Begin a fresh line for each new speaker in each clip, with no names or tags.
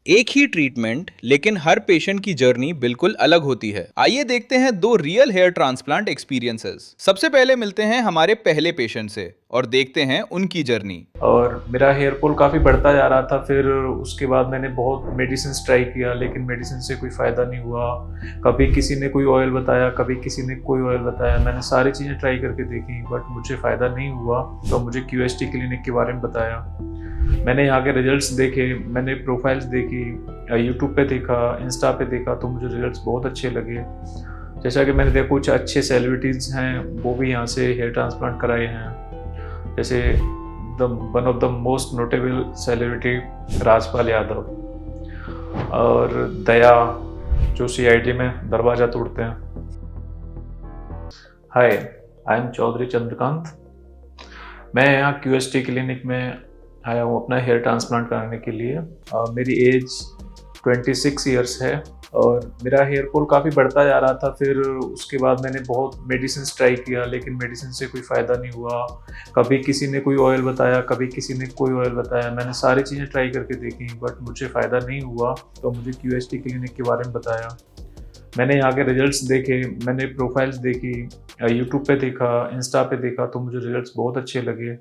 एक ही ट्रीटमेंट लेकिन हर पेशेंट की जर्नी बिल्कुल अलग होती है। आइए देखते हैं दो रियल हेयर ट्रांसप्लांट एक्सपीरियंसेस। सबसे पहले मिलते हैं हमारे पहले पेशेंट से और देखते हैं उनकी जर्नी।
और मेरा हेयर फॉल काफ़ी बढ़ता जा रहा था। फिर उसके बाद मैंने बहुत मेडिसिन ट्राई किया, लेकिन मेडिसिन से कोई फ़ायदा नहीं हुआ। कभी किसी ने कोई ऑयल बताया, कभी किसी ने कोई ऑयल बताया। मैंने सारी चीज़ें ट्राई करके देखी, बट मुझे फ़ायदा नहीं हुआ। तो मुझे क्यूएसटी क्लिनिक के बारे में बताया। मैंने यहाँ के रिजल्ट्स देखे, मैंने प्रोफाइल्स देखी, यूट्यूब पे देखा, इंस्टा पे देखा, तो मुझे रिजल्ट्स बहुत अच्छे लगे। जैसा कि मैंने देखा कुछ अच्छे सेलिब्रिटीज़ हैं, वो भी यहाँ से हेयर ट्रांसप्लांट कराए हैं। जैसे one of the most notable celebrity Rajpal Yadav और दया, जो सीआईडी में दरवाज़ा तोड़ते हैं। हाय, आई एम चौधरी चंद्रकांत। मैं यहाँ क्यूएसटी क्लिनिक में आया हूँ अपना हेयर ट्रांसप्लांट कराने के लिए। मेरी एज 26 ईयर्स है और मेरा हेयर फॉल काफ़ी बढ़ता जा रहा था। फिर उसके बाद मैंने बहुत मेडिसिन ट्राई किया, लेकिन मेडिसिन से कोई फ़ायदा नहीं हुआ। कभी किसी ने कोई ऑयल बताया, कभी किसी ने कोई ऑयल बताया। मैंने सारी चीज़ें ट्राई करके देखी, बट मुझे फ़ायदा नहीं हुआ। तो मुझे क्यूएसटी क्लिनिक के बारे में बताया। मैंने यहाँ के रिजल्ट्स देखे, मैंने प्रोफाइल्स देखी, यूट्यूब पे देखा, इंस्टा पे देखा, तो मुझे रिजल्ट्स बहुत अच्छे लगे।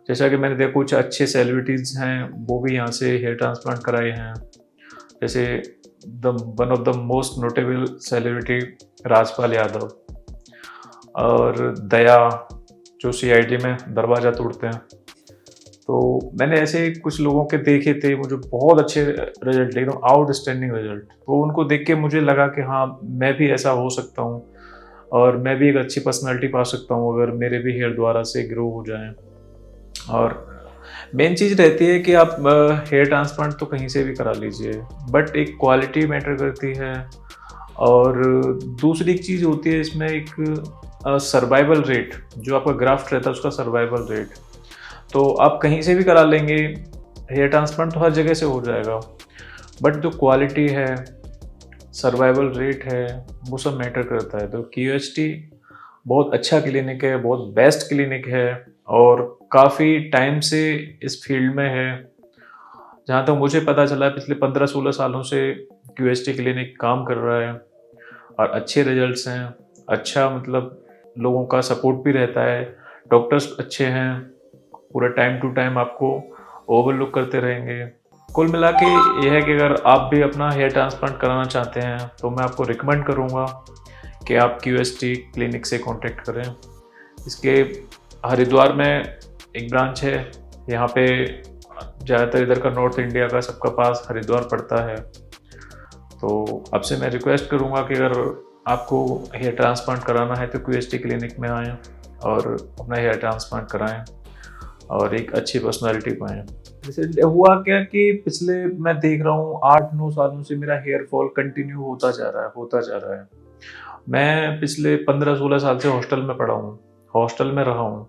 जैसा कि मैंने देखा कुछ अच्छे सेलिब्रिटीज़ हैं, वो भी यहाँ से हेयर ट्रांसप्लांट कराए हैं। जैसे one of the most notable celebrity Rajpal Yadav और दया, जो सीआईडी में दरवाज़ा तोड़ते हैं। तो मैंने ऐसे कुछ लोगों के देखे थे, मुझे बहुत अच्छे रिजल्ट, एकदम आउटस्टैंडिंग रिजल्ट। तो उनको देख के मुझे लगा कि हाँ, मैं भी ऐसा हो सकता हूँ और मैं भी एक अच्छी पर्सनैलिटी पा सकता हूँ अगर मेरे भी हेयर दोबारा से ग्रो हो जाएं। और मेन चीज़ रहती है कि आप हेयर ट्रांसप्लांट तो कहीं से भी करा लीजिए, बट एक क्वालिटी मैटर करती है। और दूसरी एक चीज़ होती है इसमें, एक सर्वाइवल रेट, जो आपका ग्राफ्ट रहता है उसका सर्वाइवल रेट। तो आप कहीं से भी करा लेंगे, हेयर ट्रांसप्लांट तो हर जगह से हो जाएगा, बट जो क्वालिटी है, सर्वाइवल रेट है, वो सब मैटर करता है। तो क्यूएसटी बहुत अच्छा क्लिनिक है, बहुत बेस्ट क्लिनिक है और काफ़ी टाइम से इस फील्ड में है। जहाँ तक मुझे पता चला है, पिछले 15-16 सालों से क्यूएसटी क्लिनिक काम कर रहा है और अच्छे रिजल्ट्स हैं। अच्छा, मतलब लोगों का सपोर्ट भी रहता है, डॉक्टर्स अच्छे हैं, पूरा टाइम टू टाइम आपको ओवरलुक करते रहेंगे। कुल मिला के ये है कि अगर आप भी अपना हेयर ट्रांसप्लांट कराना चाहते हैं, तो मैं आपको रिकमेंड करूँगा कि आप क्यूएसटी क्लिनिक से कांटेक्ट करें। इसके हरिद्वार में एक ब्रांच है। यहाँ पे ज़्यादातर इधर का नॉर्थ इंडिया का सबका पास हरिद्वार पड़ता है। तो आपसे मैं रिक्वेस्ट करूँगा कि अगर आपको हेयर ट्रांसप्लांट कराना है तो क्यूएसटी क्लिनिक में आएँ और अपना हेयर ट्रांसप्लांट कराएँ और एक अच्छी पर्सनालिटी पाएँ। जैसे हुआ क्या कि पिछले मैं देख रहा हूँ 8-9 सालों से मेरा हेयर फॉल कंटिन्यू होता जा रहा है, होता जा रहा है। मैं पिछले 15-16 साल से हॉस्टल में पढ़ा हूँ, हॉस्टल में रहा हूँ।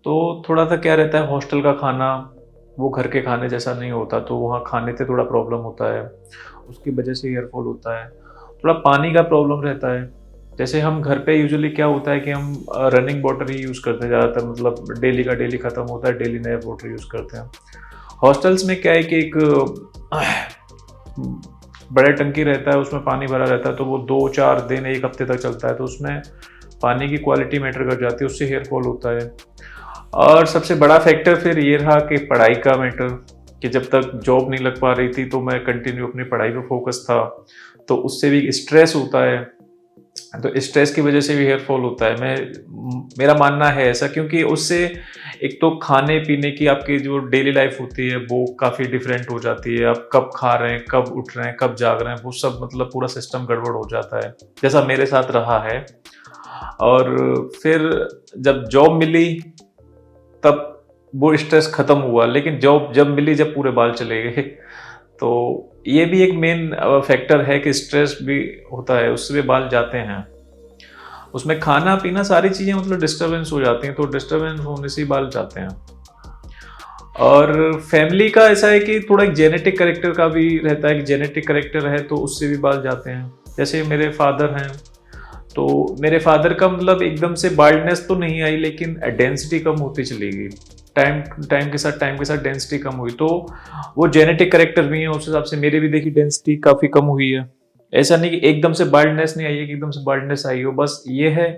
तो थोड़ा सा क्या रहता है, हॉस्टल का खाना वो घर के खाने जैसा नहीं होता, तो वहाँ खाने से थोड़ा प्रॉब्लम होता है, उसकी वजह से हेयर फॉल होता है। थोड़ा पानी का प्रॉब्लम रहता है। जैसे हम घर पे यूजुअली क्या होता है कि हम रनिंग वाटर ही यूज़ करते हैं ज़्यादातर, मतलब डेली का डेली ख़त्म होता है, डेली नया वाटर यूज़ करते हैं। हॉस्टल्स में क्या है कि एक बड़ा टंकी रहता है, उसमें पानी भरा रहता है, तो वो 2-4 दिन 1 हफ्ते तक चलता है। तो उसमें पानी की क्वालिटी मैटर कर जाती है, उससे हेयर फॉल होता है। और सबसे बड़ा फैक्टर फिर ये रहा कि पढ़ाई का मैटर, कि जब तक जॉब नहीं लग पा रही थी तो मैं कंटिन्यू अपनी पढ़ाई पे फोकस था, तो उससे भी स्ट्रेस होता है। तो स्ट्रेस की वजह से भी हेयर फॉल होता है। मेरा मानना है ऐसा, क्योंकि उससे एक तो खाने पीने की आपकी जो डेली लाइफ होती है वो काफ़ी डिफरेंट हो जाती है। आप कब खा रहे हैं, कब उठ रहे हैं, कब जाग रहे हैं, वो सब मतलब पूरा सिस्टम गड़बड़ हो जाता है, जैसा मेरे साथ रहा है। और फिर जब जॉब मिली तब वो स्ट्रेस खत्म हुआ, लेकिन जॉब जब मिली जब पूरे बाल चले गए। तो ये भी एक मेन फैक्टर है कि स्ट्रेस भी होता है, उससे भी बाल जाते हैं। उसमें खाना पीना सारी चीज़ें मतलब डिस्टर्बेंस हो जाती हैं, तो डिस्टर्बेंस होने से ही बाल जाते हैं। और फैमिली का ऐसा है कि थोड़ा एक जेनेटिक करेक्टर का भी रहता है, कि जेनेटिक करेक्टर है तो उससे भी बाल जाते हैं। जैसे मेरे फादर हैं, तो मेरे फादर का मतलब एकदम से बाल्डनेस तो नहीं आई, लेकिन डेंसिटी कम होती चली गई। टाइम के साथ डेंसिटी कम हुई। तो वो जेनेटिक करेक्टर भी है, उस हिसाब से मेरे भी देखिए डेंसिटी काफ़ी कम हुई है। ऐसा नहीं कि एकदम से बाल्डनेस नहीं आई है, कि एकदम से बाल्डनेस आई हो, बस ये है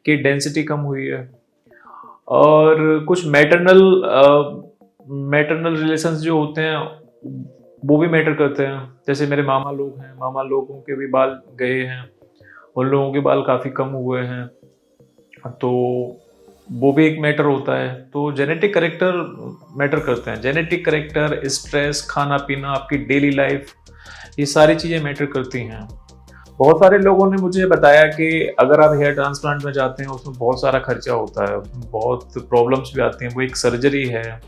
कि डेंसिटी कम हुई है। और कुछ मैटरनल रिलेशंस जो होते हैं वो भी मैटर करते हैं। जैसे मेरे मामा लोग हैं, मामा लोगों के भी बाल गए हैं, उन लोगों के बाल काफ़ी कम हुए हैं, तो वो भी एक मैटर होता है। तो जेनेटिक करेक्टर मैटर करते हैं। जेनेटिक करेक्टर, स्ट्रेस, खाना पीना, आपकी डेली लाइफ, ये सारी चीज़ें मैटर करती हैं। बहुत सारे लोगों ने मुझे बताया कि अगर आप हेयर ट्रांसप्लांट में जाते हैं उसमें बहुत सारा खर्चा होता है, बहुत प्रॉब्लम्स भी आती हैं, वो एक सर्जरी है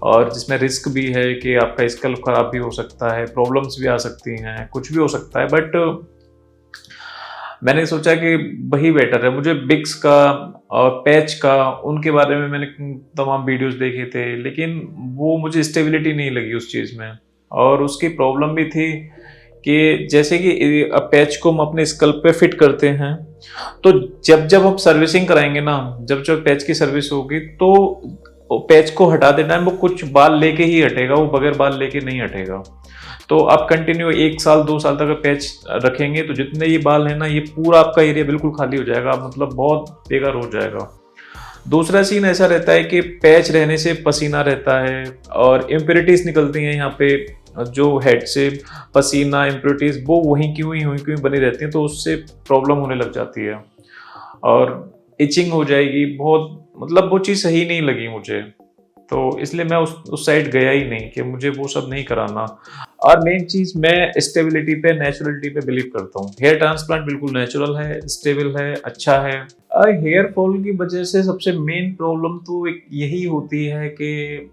और जिसमें रिस्क भी है कि आपका स्कल्प खराब भी हो सकता है, प्रॉब्लम्स भी आ सकती हैं, कुछ भी हो सकता है। बट मैंने सोचा कि वही बेटर है। मुझे बिक्स का और पैच का, उनके बारे में मैंने तमाम वीडियोस देखे थे, लेकिन वो मुझे स्टेबिलिटी नहीं लगी उस चीज़ में। और उसकी प्रॉब्लम भी थी कि जैसे कि अब पैच को हम अपने स्कल्प पे फिट करते हैं, तो जब जब हम सर्विसिंग कराएंगे ना, जब जब पैच की सर्विस होगी, तो पैच को हटाते टाइम वो कुछ बाल लेके ही हटेगा, वो बगैर बाल लेके नहीं हटेगा। तो आप कंटिन्यू 1 साल 2 साल तक पैच रखेंगे तो जितने ये बाल है ना, ये पूरा आपका एरिया बिल्कुल खाली हो जाएगा, मतलब बहुत बेकार हो जाएगा। दूसरा सीन ऐसा रहता है कि पैच रहने से पसीना रहता है और इम्प्योरिटीज निकलती हैं यहाँ पे, जो हेड से पसीना, इम्प्योरिटीज वो वहीं की बनी रहती हैं, तो उससे प्रॉब्लम होने लग जाती है और इचिंग हो जाएगी बहुत। मतलब वो चीज़ सही नहीं लगी मुझे, तो इसलिए मैं उस साइड गया ही नहीं कि मुझे वो सब नहीं कराना। और मेन चीज़, मैं स्टेबिलिटी पे, नेचुरलिटी पे बिलीव करता हूँ। हेयर ट्रांसप्लांट बिल्कुल नेचुरल है, स्टेबल है, अच्छा है। हेयर फॉल की वजह से सबसे मेन प्रॉब्लम तो एक यही होती है कि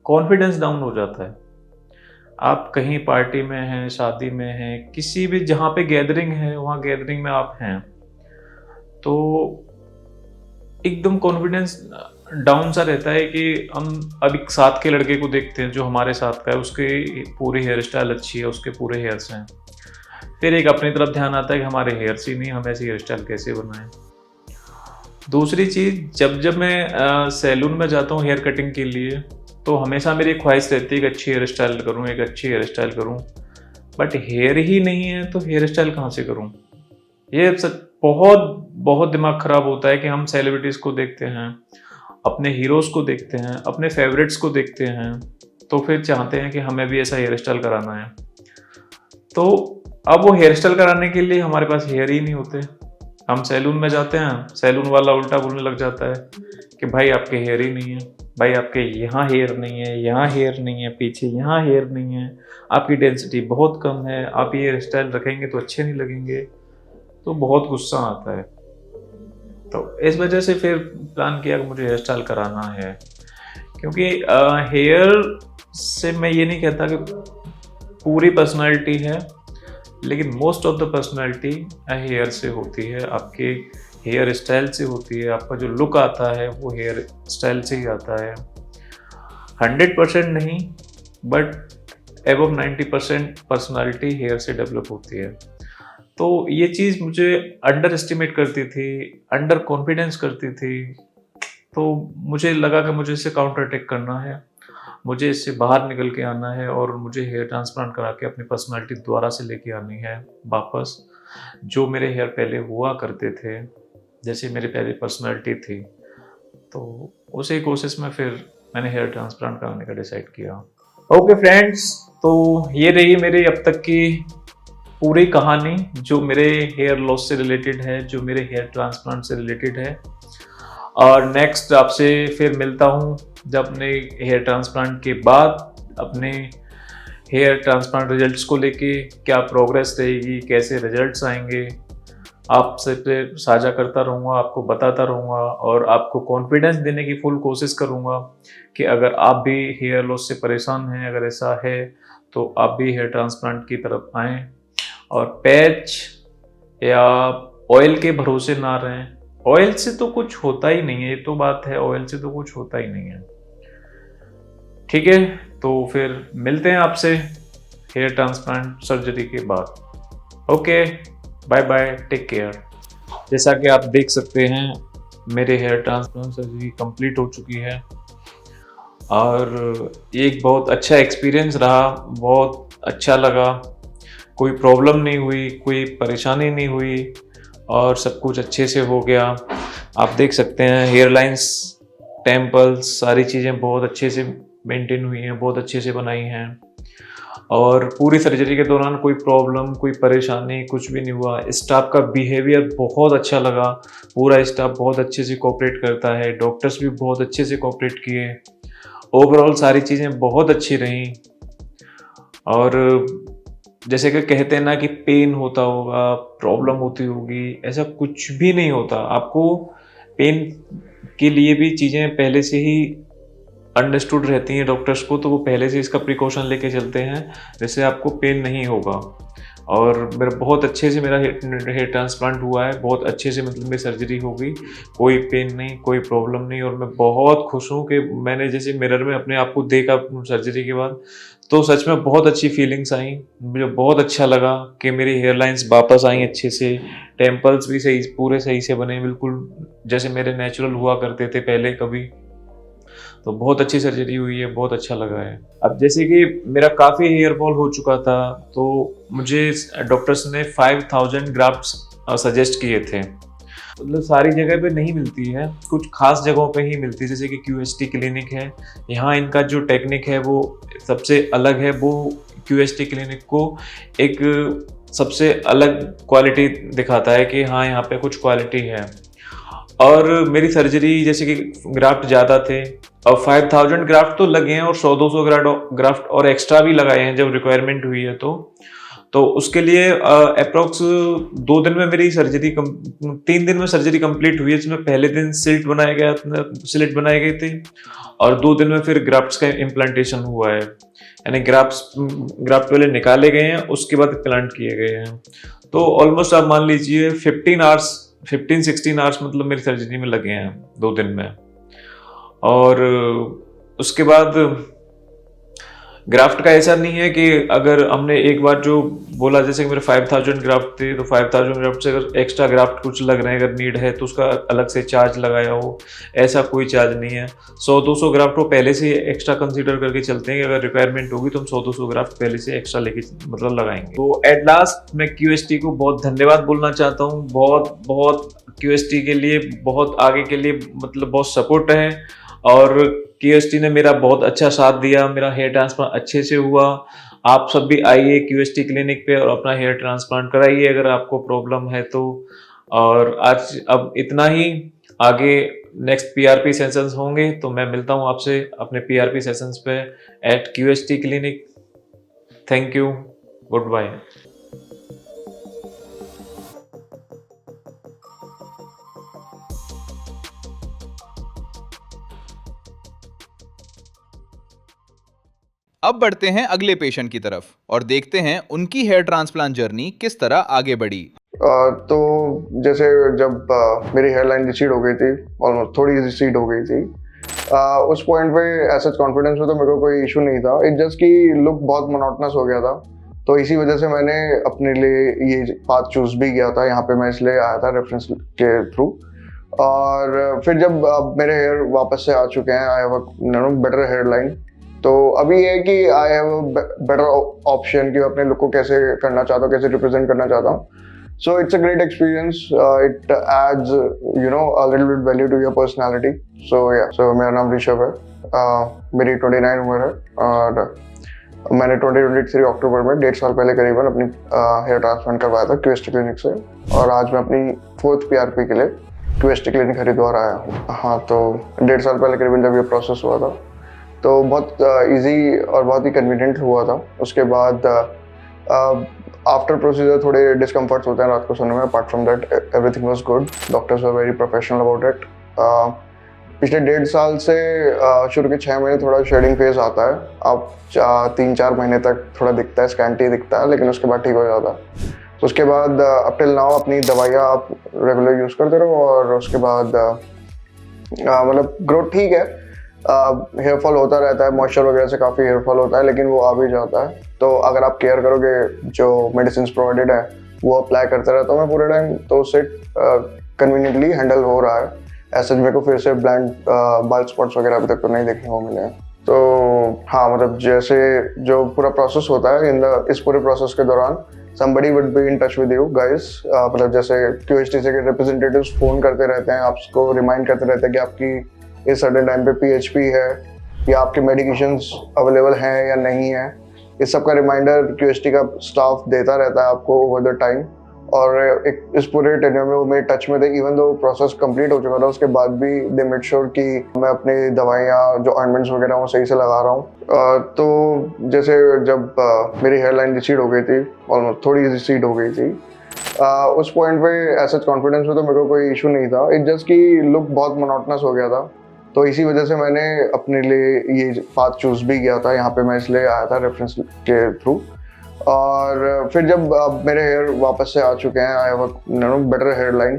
कॉन्फिडेंस डाउन हो जाता है। आप कहीं पार्टी में हैं, शादी में हैं, किसी भी जहाँ पे गैदरिंग है, वहाँ गैदरिंग में आप हैं, तो एकदम कॉन्फिडेंस डाउन सा रहता है कि हम अब एक साथ के लड़के को देखते हैं जो हमारे साथ का है, उसकी पूरी हेयर स्टाइल अच्छी है, उसके पूरे हेयर्स हैं, फिर एक अपनी तरफ ध्यान आता है कि हमारे हेयर्स ही नहीं, हम ऐसी हेयर स्टाइल कैसे बनाएं। दूसरी चीज़, जब जब मैं सैलून में जाता हूँ हेयर कटिंग के लिए, तो हमेशा मेरी ख्वाहिश रहती है कि अच्छी हेयर स्टाइल करूँ, एक अच्छी हेयर स्टाइल करूँ, बट हेयर ही नहीं है तो हेयर स्टाइल कहाँ से करूँ। ये सब बहुत बहुत दिमाग ख़राब होता है कि हम सेलिब्रिटीज़ को देखते हैं, अपने हीरोज़ को देखते हैं, अपने फेवरेट्स को देखते हैं, तो फिर चाहते हैं कि हमें भी ऐसा हेयर स्टाइल कराना है। तो अब वो हेयर स्टाइल कराने के लिए हमारे पास हेयर ही नहीं होते। हम सैलून में जाते हैं, सैलून वाला उल्टा बोलने लग जाता है कि भाई आपके हेयर ही नहीं है, भाई आपके यहाँ हेयर नहीं है, यहाँ हेयर नहीं है, पीछे यहाँ हेयर नहीं है, आपकी डेंसिटी बहुत कम है, आप ये हेयर स्टाइल रखेंगे तो अच्छे नहीं लगेंगे। तो बहुत गुस्सा आता है। तो इस वजह से फिर प्लान किया कि मुझे हेयर स्टाइल कराना है, क्योंकि हेयर से मैं ये नहीं कहता कि पूरी पर्सनालिटी है, लेकिन most of the personality hair से होती है, आपके हेयर स्टाइल से होती है। आपका जो लुक आता है वो हेयर स्टाइल से ही आता है। 100% नहीं, बट एबव 90% पर्सनालिटी हेयर से डेवलप होती है। तो ये चीज़ मुझे अंडर एस्टिमेट करती थी, अंडर कॉन्फिडेंस करती थी। तो मुझे लगा कि मुझे इससे काउंटर अटैक करना है, मुझे इससे बाहर निकल के आना है और मुझे हेयर ट्रांसप्लांट करा के अपनी पर्सनालिटी दोबारा से लेके आनी है वापस, जो मेरे हेयर पहले हुआ करते थे, जैसे मेरी पहले पर्सनालिटी थी। तो उसी कोशिश में फिर मैंने हेयर ट्रांसप्लांट कराने का डिसाइड किया। ओके फ्रेंड्स, तो ये रही मेरी अब तक की पूरी कहानी, जो मेरे हेयर लॉस से रिलेटेड है, जो मेरे हेयर ट्रांसप्लांट से रिलेटेड है। और नेक्स्ट आपसे फिर मिलता हूँ जब अपने हेयर ट्रांसप्लांट के बाद अपने हेयर ट्रांसप्लांट रिजल्ट्स को लेके क्या प्रोग्रेस रहेगी, कैसे रिजल्ट्स आएंगे, आपसे फिर साझा करता रहूँगा, आपको बताता रहूँगा और आपको कॉन्फिडेंस देने की फुल कोशिश करूँगा कि अगर आप भी हेयर लॉस से परेशान हैं, अगर ऐसा है तो आप भी हेयर ट्रांसप्लांट की तरफ आएँ और पैच या ऑयल के भरोसे ना रहें। ऑयल से तो कुछ होता ही नहीं है, ये तो बात है, ऑयल से तो कुछ होता ही नहीं है। ठीक है, तो फिर मिलते हैं आपसे हेयर ट्रांसप्लांट सर्जरी के बाद। Okay, bye bye, take care. जैसा कि आप देख सकते हैं मेरे हेयर ट्रांसप्लांट सर्जरी कंप्लीट हो चुकी है और ये एक बहुत अच्छा एक्सपीरियंस रहा, बहुत अच्छा लगा। कोई प्रॉब्लम नहीं हुई, कोई परेशानी नहीं हुई और सब कुछ अच्छे से हो गया। आप देख सकते हैं हेयर लाइंस, टेम्पल्स, सारी चीज़ें बहुत अच्छे से मेंटेन हुई हैं, बहुत अच्छे से बनाई हैं और पूरी सर्जरी के दौरान कोई प्रॉब्लम, कोई परेशानी कुछ भी नहीं हुआ। स्टाफ का बिहेवियर बहुत अच्छा लगा, पूरा स्टाफ बहुत अच्छे से कोऑपरेट करता है, डॉक्टर्स भी बहुत अच्छे से कोऑपरेट किए। ओवरऑल सारी चीज़ें बहुत अच्छी रहीं और जैसे कि कहते हैं ना कि पेन होता होगा, प्रॉब्लम होती होगी, ऐसा कुछ भी नहीं होता। आपको पेन के लिए भी चीज़ें पहले से ही अंडरस्टूड रहती हैं डॉक्टर्स को, तो वो पहले से इसका प्रिकॉशन लेके चलते हैं, जिससे आपको पेन नहीं होगा। और मेरा बहुत अच्छे से मेरा हेयर ट्रांसप्लांट हुआ है, बहुत अच्छे से मतलब मेरी सर्जरी हो गई, कोई पेन नहीं, कोई प्रॉब्लम नहीं और मैं बहुत खुश हूँ कि मैंने जैसे मिरर में अपने आप को देखा सर्जरी के बाद, तो सच में बहुत अच्छी फीलिंग्स आई। मुझे बहुत अच्छा लगा कि मेरी हेयर लाइंस वापस आई अच्छे से, टेम्पल्स भी सही, पूरे सही से बने, बिल्कुल जैसे मेरे नेचुरल हुआ करते थे पहले कभी। तो बहुत अच्छी सर्जरी हुई है, बहुत अच्छा लगा है। अब जैसे कि मेरा काफ़ी हेयर फॉल हो चुका था, तो मुझे डॉक्टर्स ने 5000 ग्राफ्ट्स सजेस्ट किए थे। मतलब सारी जगह पे नहीं मिलती है, कुछ खास जगहों पे ही मिलती है, जैसे कि क्यूएसटी क्लिनिक है, यहाँ इनका जो टेक्निक है वो सबसे अलग है। वो क्यूएसटी क्लिनिक को एक सबसे अलग क्वालिटी दिखाता है कि हाँ यहाँ पे कुछ क्वालिटी है। और मेरी सर्जरी जैसे कि ग्राफ्ट ज़्यादा थे और 5000 ग्राफ्ट तो लगे हैं और 100-200 ग्राफ्ट और एक्स्ट्रा भी लगाए हैं जब रिक्वायरमेंट हुई है। तो उसके लिए अप्रोक्स 2 दिन में मेरी सर्जरी 3 दिन में सर्जरी कंप्लीट हुई है, जिसमें पहले दिन स्लिट बनाए गए थे और 2 दिन में फिर ग्राफ्ट्स का इम्प्लांटेशन हुआ है, यानी ग्राफ्ट पहले निकाले गए हैं, उसके बाद इम्प्लांट किए गए हैं। तो ऑलमोस्ट आप मान लीजिए 15-16 आवर्स मतलब मेरी सर्जरी में लगे हैं 2 दिन में। और उसके बाद ग्राफ्ट का ऐसा नहीं है कि अगर हमने एक बार जो बोला, जैसे कि मेरे 5000 ग्राफ्ट थे, तो 5000 ग्राफ्ट से अगर एक्स्ट्रा ग्राफ्ट कुछ लग रहे हैं, अगर नीड है तो उसका अलग से चार्ज लगाया हो, ऐसा कोई चार्ज नहीं है। 100-200 ग्राफ्ट वो पहले से एक्स्ट्रा कंसीडर करके चलते हैं कि अगर रिक्वायरमेंट होगी तो हम 100-200 ग्राफ्ट पहले से एक्स्ट्रा लेके मतलब लगाएंगे। तो एट लास्ट मैं क्यूएसटी को बहुत धन्यवाद बोलना चाहता हूँ, बहुत बहुत क्यूएसटी के लिए, बहुत आगे के लिए मतलब बहुत सपोर्ट है और क्यूएसटी ने मेरा बहुत अच्छा साथ दिया, मेरा हेयर ट्रांसप्लांट अच्छे से हुआ। आप सब भी आइए क्यूएसटी क्लिनिक पे और अपना हेयर ट्रांसप्लांट कराइए अगर आपको प्रॉब्लम है तो। और आज अब इतना ही, आगे नेक्स्ट पीआरपी सेशंस होंगे तो मैं मिलता हूँ आपसे अपने पीआरपी सेशंस पे at QST clinic. Thank you, goodbye.
अब बढ़ते हैं अगले पेशेंट की तरफ और देखते हैं उनकी हेयर ट्रांसप्लांट जर्नी किस तरह आगे बढ़ी।
तो जैसे जब मेरी हेयरलाइन रिसीड हो गई थी, ऑलमोस्ट थोड़ी रिसीड हो गई थी, उस पॉइंट पे ऐसा कॉन्फिडेंस में तो मेरे को कोई इशू नहीं था। इट जस्ट कि लुक बहुत मोनोटनस हो गया था, तो इसी वजह से मैंने अपने लिए ये पाथ चूज भी किया था। यहाँ पे मैं इसलिए आया था रेफरेंस के थ्रू। और फिर जब मेरे हेयर वापस से आ चुके हैं, I have better hairline, तो अभी ये है कि आई हैव बेटर ऑप्शन कि अपने लुक को कैसे करना चाहता हूँ, कैसे रिप्रेजेंट करना चाहता हूँ। So it's a great experience, it adds a little bit value to your personality. So मेरा नाम ऋषभ है, मेरी 29 उम्र है और मैंने 2023 अक्टूबर में 1.5 साल पहले करीबन अपनी हेयर ट्रांसप्लांट करवाया था क्यूएसटी क्लिनिक से, और आज मैं अपनी 4th पीआरपी के लिए क्यूएसटी क्लिनिक हरिद्वार आया हूँ। हाँ, तो 1.5 साल पहले करीबन जब ये प्रोसेस हुआ था तो बहुत इजी और बहुत ही कन्वीनियंट हुआ था। उसके बाद आफ्टर प्रोसीजर थोड़े डिस्कम्फर्ट्स होते हैं रात को सोने में, apart from that everything was good. Doctors were very professional about it. पिछले 1.5 साल से शुरू के 6 महीने थोड़ा शेडिंग फेज आता है, अब 3-4 महीने तक थोड़ा दिखता है, स्कैंटी दिखता है, लेकिन उसके बाद ठीक हो जाता है। तो उसके बाद अप टिल नाउ अपनी दवाइयाँ आप रेगुलर यूज़ करते रहो और उसके बाद मतलब ग्रोथ ठीक है। हेयर फॉल होता रहता है, मॉइस्चर वगैरह से काफ़ी हेयर फॉल होता है, लेकिन वो आ भी जाता है। तो अगर आप केयर करोगे, जो मेडिसिन प्रोवाइडेड है वो अप्लाई करते रहता हूँ मैं पूरे टाइम, तो उससे कन्वीनियंटली हैंडल हो रहा है। ऐसे मेरे को फिर से ब्लैंड बाल स्पॉट्स वगैरह अभी तक तो नहीं देखने को मिले हैं। हाँ मतलब जैसे जो पूरा प्रोसेस होता है इस पूरे प्रोसेस के दौरान somebody would be in touch with you guys। मतलब जैसे QHTC के रिप्रेजेंटेटिव्स फोन करते रहते हैं, आपको रिमाइंड करते रहते हैं कि आपकी इस सर्टेन टाइम पे PHP है या आपके मेडिकेशंस अवेलेबल हैं या नहीं है। इस सब का रिमाइंडर QHT का स्टाफ देता रहता है आपको ओवर द टाइम। और इस पूरे टेन्योर में वो मेरे टच में थे, इवन दो प्रोसेस कंप्लीट हो चुका था उसके बाद भी दे मेड श्योर कि मैं अपनी दवाइयाँ जो ऑइंटमेंट्स वगैरह वो सही से लगा रहा हूँ। तो जैसे जब मेरी हेयर लाइन रिसीड हो गई थी, ऑलमोस्ट थोड़ी रिसीड हो गई थी, उस पॉइंट पे ऐसा कॉन्फिडेंस में तो मेरे को कोई इशू नहीं था। इट जस्ट कि लुक बहुत मोनोटनस हो गया था, तो इसी वजह से मैंने अपने लिए ये पाथ चूज़ भी किया था। यहाँ पे मैं इसलिए आया था रेफरेंस के थ्रू। और फिर जब मेरे हेयर वापस से आ चुके हैं, I have a better hairline,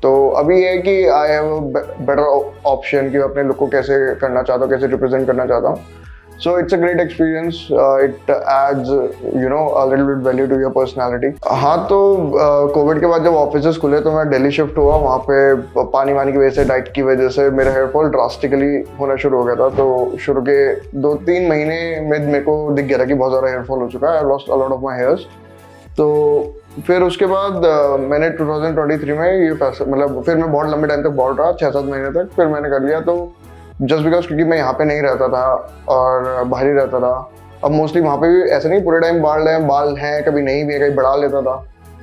तो अभी ये है कि आई हैव बेटर ऑप्शन कि अपने लुक को कैसे करना चाहता हूँ, कैसे रिप्रेजेंट करना चाहता हूँ। So it's a great experience, it adds a little bit value to your personality. हाँ, तो कोविड के बाद जब ऑफिसेस खुले तो मैं दिल्ली शिफ्ट हुआ। वहाँ पे पानी वानी की वजह से, डाइट की वजह से मेरा हेयर फॉल ड्रास्टिकली होना शुरू हो गया था। तो शुरू के 2-3 महीने में मेरे को दिख गया था कि बहुत ज़्यादा हेयर फॉल हो चुका है। I lost a lot of my hairs. तो फिर उसके बाद मैंने 2023 में ये फैसला, मतलब फिर मैं बहुत लंबे टाइम तक बाल रहा, 6-7 महीने तक। फिर मैंने कर लिया, तो जस्ट बिकॉज क्योंकि मैं यहाँ पे नहीं रहता था और बाहर ही रहता था। अब मोस्टली वहाँ पे भी ऐसे नहीं पूरे टाइम बाल हैं, कभी नहीं भी है, कभी बढ़ा लेता था।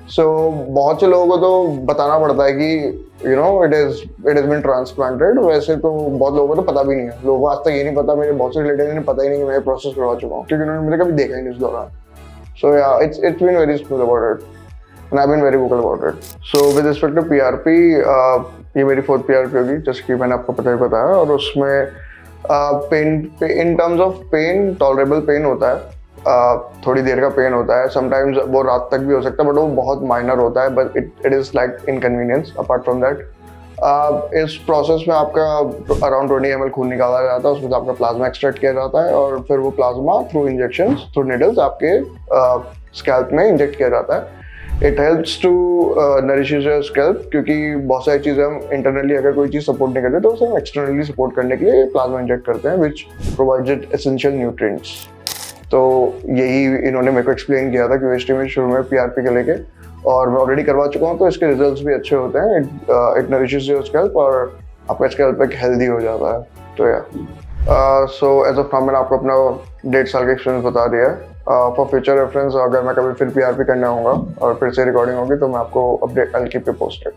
सो बहुत से लोगों को तो बताना पड़ता है कि इट इज़ बीन ट्रांसप्लांटेड। वैसे तो बहुत लोगों को तो पता भी नहीं है, लोगों को आज तक ये नहीं पता, मेरे बहुत से रिलेटिव ने पता ही नहीं कि मैं प्रोसेस करवा चुका हूँ, क्योंकि उन्होंने मुझे कभी देखा ही नहीं उस दौरान। So yeah it's been very smooth about it and I've been very vocal about it. So with respect to PRP, ये मेरी 4th PRP होगी, जैसे कि मैंने आपको पता ही बताया। और उसमें in terms of pain, tolerable pain होता है, थोड़ी देर का पेन होता है, समटाइम्स वो रात तक भी हो सकता है, बट वो बहुत माइनर होता है, but it is like inconvenience. Apart from that, इस प्रोसेस में आपका अराउंड 20 ml खून निकाला जाता है, उसमें से आपका प्लाज्मा एक्सट्रैक्ट किया जाता है, और फिर वो plasma through injection, through needles आपके स्कैल्प में इंजेक्ट किया जाता है। It helps to nourishes your scalp, क्योंकि बहुत सारी चीज़ें हम इंटरनली अगर कोई चीज़ सपोर्ट नहीं करते तो उसे हम एक्सटर्नली सपोर्ट करने के लिए प्लाज्मा इंजेक्ट करते हैं, which provides it essential nutrients. तो यही इन्होंने मेरे को एक्सप्लेन किया था QHT में शुरू में PRP के लेके, और मैं ऑलरेडी करवा चुका हूँ, तो इसके रिजल्ट्स भी अच्छे होते हैं। इट नरिशेस योर स्कैल्प और आपका स्कैल्प एक हेल्दी हो जाता है। तो या सो एज ऑफ नाउ मैंने आपको अपना 1.5 साल का एक्सपीरियंस बता दिया है। फॉर फ्यूचर रेफरेंस, अगर मैं कभी फिर PRP करना होगा और फिर से रिकॉर्डिंग होगी तो मैं आपको update, I will keep you posted.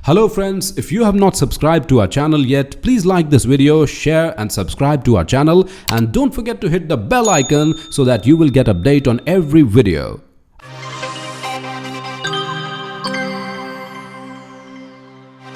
Hello friends, if you have not subscribed to our channel yet, please like this video, share and subscribe to our channel, and don't forget to hit the bell icon so that you will get update on every video.